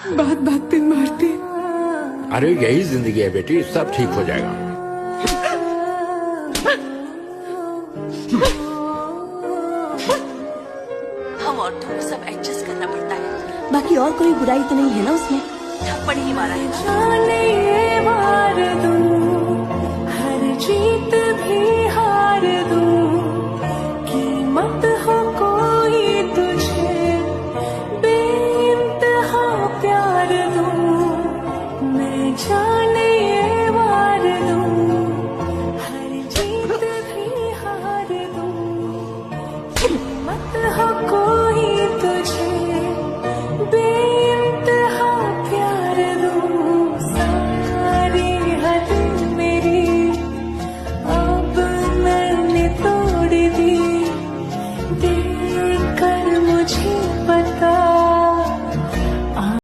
बात बात पे मारते। अरे यही जिंदगी है बेटी, सब ठीक हो जाएगा। हम औरतों को सब एडजस्ट करना पड़ता है, बाकी और कोई बुराई तो नहीं है ना उसमें। थप्पड़ ही मारा है। जाने ये वार दूं, हर जीत भी हार दूं, कीमत हो कोई तुझे बेइंतहा प्यार दूं, मैं जाने